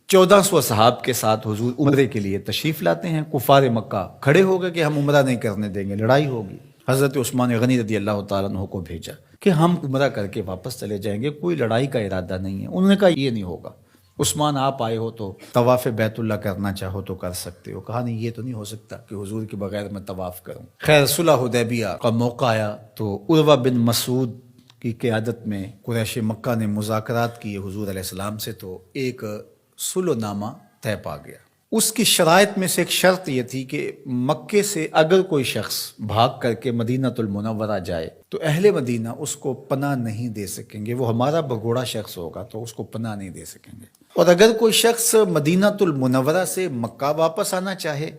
1400 صحاب کے ساتھ حضور عمرے کے لیے تشریف لاتے ہیں. کفار مکہ کھڑے ہو گئے کہ ہم عمرہ نہیں کرنے دیں گے، لڑائی ہوگی. حضرت عثمان غنی رضی اللہ تعالیٰ عنہ کو بھیجا کہ ہم عمرہ کر کے واپس چلے جائیں گے، کوئی لڑائی کا ارادہ نہیں ہے. انہوں نے کہا یہ نہیں ہوگا. عثمان آپ آئے ہو تو طواف بیت اللہ کرنا چاہو تو کر سکتے ہو. کہا نہیں، یہ تو نہیں ہو سکتا کہ حضور کے بغیر میں طواف کروں. خیر صلح حدیبیہ کا موقع آیا تو عروہ بن مسعود کی قیادت میں قریش مکہ نے مذاکرات کیے حضور علیہ السلام سے، تو ایک صلح نامہ طے پا گیا. اس کی شرائط میں سے ایک شرط یہ تھی کہ مکے سے اگر کوئی شخص بھاگ کر کے مدینہ المنورہ جائے تو اہل مدینہ اس کو پناہ نہیں دے سکیں گے. وہ ہمارا بگوڑا شخص ہوگا تو اس کو پناہ نہیں دے سکیں گے. اور اگر کوئی شخص مدینہ المنورہ سے مکہ واپس آنا چاہے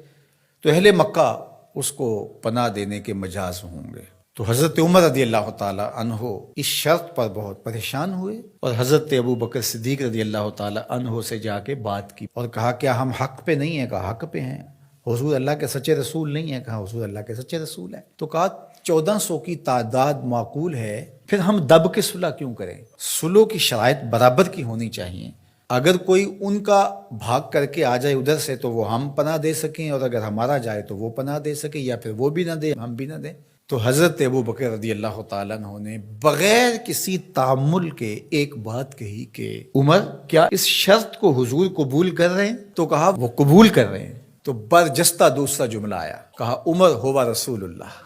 تو اہل مکہ اس کو پناہ دینے کے مجاز ہوں گے. تو حضرت عمر رضی اللہ تعالی عنہ اس شرط پر بہت پریشان ہوئے اور حضرت ابو بکر صدیق رضی اللہ تعالی عنہ سے جا کے بات کی اور کہا کیا ہم حق پہ نہیں ہیں؟ کہا حق پہ ہیں. حضور اللہ کے سچے رسول نہیں ہیں؟ کہا حضور اللہ کے سچے رسول ہیں. تو کہا 1400 کی تعداد معقول ہے، پھر ہم دب کے صلح کیوں کریں؟ صلح کی شرائط برابر کی ہونی چاہیے. اگر کوئی ان کا بھاگ کر کے آ جائے ادھر سے تو وہ ہم پناہ دے سکیں، اور اگر ہمارا جائے تو وہ پناہ دے سکیں، یا پھر وہ بھی نہ دے ہم بھی نہ دیں. تو حضرت ابو بکر رضی اللہ تعالیٰ عنہ نے بغیر کسی تعامل کے ایک بات کہی کہ عمر کیا اس شرط کو حضور قبول کر رہے ہیں؟ تو کہا وہ قبول کر رہے ہیں. تو برجستہ دوسرا جملہ آیا، کہا عمر ہوا رسول اللہ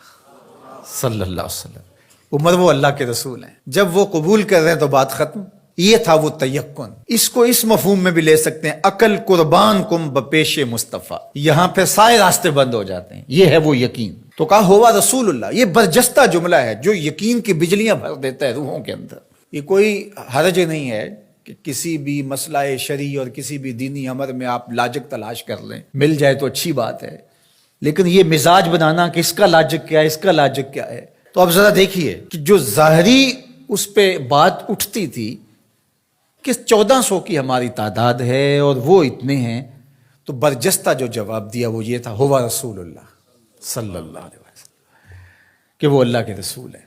صلی اللہ علیہ وسلم. عمر وہ اللہ کے رسول ہیں. جب وہ قبول کر رہے ہیں تو بات ختم. یہ تھا وہ تیقن. اس کو اس مفہوم میں بھی لے سکتے ہیں، عقل قربان کم بپیش مصطفیٰ. یہاں پہ سارے راستے بند ہو جاتے ہیں. یہ ہے وہ یقین. تو کہا ہوا رسول اللہ. یہ برجستہ جملہ ہے جو یقین کی بجلیاں بھر دیتا ہے روحوں کے اندر. یہ کوئی حرج نہیں ہے کہ کسی بھی مسئلہ شرعی اور کسی بھی دینی امر میں آپ لاجک تلاش کر لیں، مل جائے تو اچھی بات ہے. لیکن یہ مزاج بنانا کہ اس کا لاجک کیا ہے، اس کا لاجک کیا ہے، تو اب ذرا دیکھیے کہ جو ظاہری اس پہ بات اٹھتی تھی کہ 1400 کی ہماری تعداد ہے اور وہ اتنے ہیں، تو برجستہ جو جواب دیا وہ یہ تھا ہوا رسول اللہ صلی اللہ علیہ وسلم، کہ وہ اللہ کے رسول ہیں.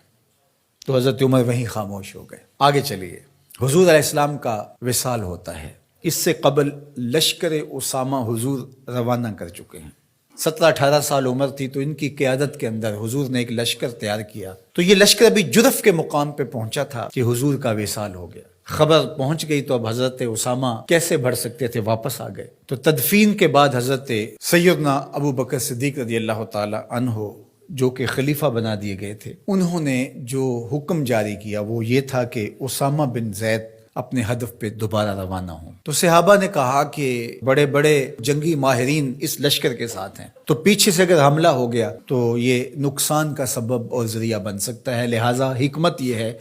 تو حضرت عمر وہیں خاموش ہو گئے. آگے چلیے. حضور علیہ السلام کا وصال ہوتا ہے. اس سے قبل لشکر اسامہ حضور روانہ کر چکے ہیں. 17-18 سال عمر تھی تو ان کی قیادت کے اندر حضور نے ایک لشکر تیار کیا. تو یہ لشکر ابھی جرف کے مقام پہ پہنچا تھا کہ حضور کا وصال ہو گیا. خبر پہنچ گئی تو اب حضرت اسامہ کیسے بڑھ سکتے تھے، واپس آ گئے. تو تدفین کے بعد حضرت سیدنا ابو بکر صدیق رضی اللہ تعالی عنہ جو کہ خلیفہ بنا دیے گئے تھے، انہوں نے جو حکم جاری کیا وہ یہ تھا کہ اسامہ بن زید اپنے ہدف پہ دوبارہ روانہ ہوں. تو صحابہ نے کہا کہ بڑے بڑے جنگی ماہرین اس لشکر کے ساتھ ہیں، تو پیچھے سے اگر حملہ ہو گیا تو یہ نقصان کا سبب اور ذریعہ بن سکتا ہے. لہٰذا حکمت یہ ہے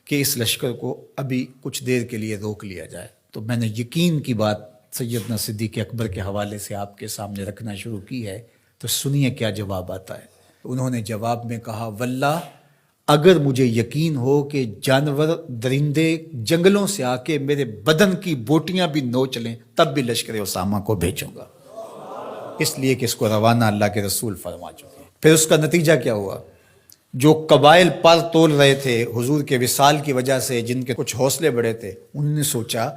کہ اس لشکر کو ابھی کچھ دیر کے لیے روک لیا جائے. تو میں نے یقین کی بات سیدنا صدیق اکبر کے حوالے سے آپ کے سامنے رکھنا شروع کی ہے. تو سنیے کیا جواب آتا ہے. انہوں نے جواب میں کہا واللہ اگر مجھے یقین ہو کہ جانور درندے جنگلوں سے آ کے میرے بدن کی بوٹیاں بھی نوچ لیں تب بھی لشکر اسامہ کو بھیجوں گا، اس لیے کہ اس کو روانہ اللہ کے رسول فرما چکے ہیں. پھر اس کا نتیجہ کیا ہوا؟ جو قبائل پر تول رہے تھے حضور کے وصال کی وجہ سے، جن کے کچھ حوصلے بڑے تھے، انہوں نے سوچا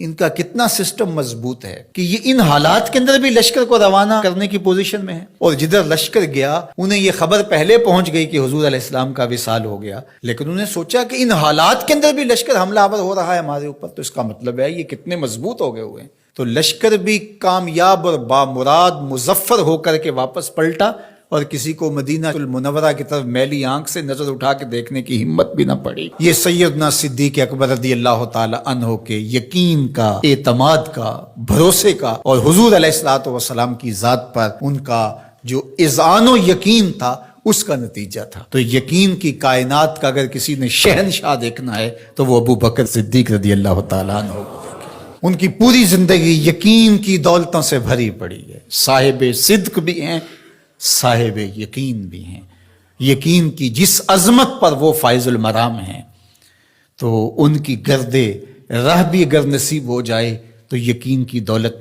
ان کا کتنا سسٹم مضبوط ہے کہ یہ ان حالات کے اندر بھی لشکر کو روانہ کرنے کی پوزیشن میں ہے. اور جدھر لشکر گیا انہیں یہ خبر پہلے پہنچ گئی کہ حضور علیہ السلام کا وصال ہو گیا، لیکن انہوں نے سوچا کہ ان حالات کے اندر بھی لشکر حملہ آور ہو رہا ہے ہمارے اوپر، تو اس کا مطلب ہے یہ کتنے مضبوط ہو گئے ہوئے ہیں. تو لشکر بھی کامیاب اور بامراد مظفر ہو کر کے واپس پلٹا، اور کسی کو مدینہ المنورہ کی طرف میلی آنکھ سے نظر اٹھا کے دیکھنے کی ہمت بھی نہ پڑی. یہ سیدنا صدیق اکبر رضی اللہ تعالی عنہ کے یقین کا، اعتماد کا، بھروسے کا، اور حضور علیہ الصلوۃ والسلام کی ذات پر ان کا جو اذعان و یقین تھا اس کا نتیجہ تھا. تو یقین کی کائنات کا اگر کسی نے شہنشاہ دیکھنا ہے تو وہ ابو بکر صدیق رضی اللہ تعالی عنہ کو دیکھے. ان کی پوری زندگی یقین کی دولتوں سے بھری پڑی ہے. صاحب صدق بھی ہیں، صاحب یقین بھی ہیں. یقین کی جس عظمت پر وہ فائز المرام ہیں، تو ان کی گرد راہ بھی اگر نصیب ہو جائے تو یقین کی دولت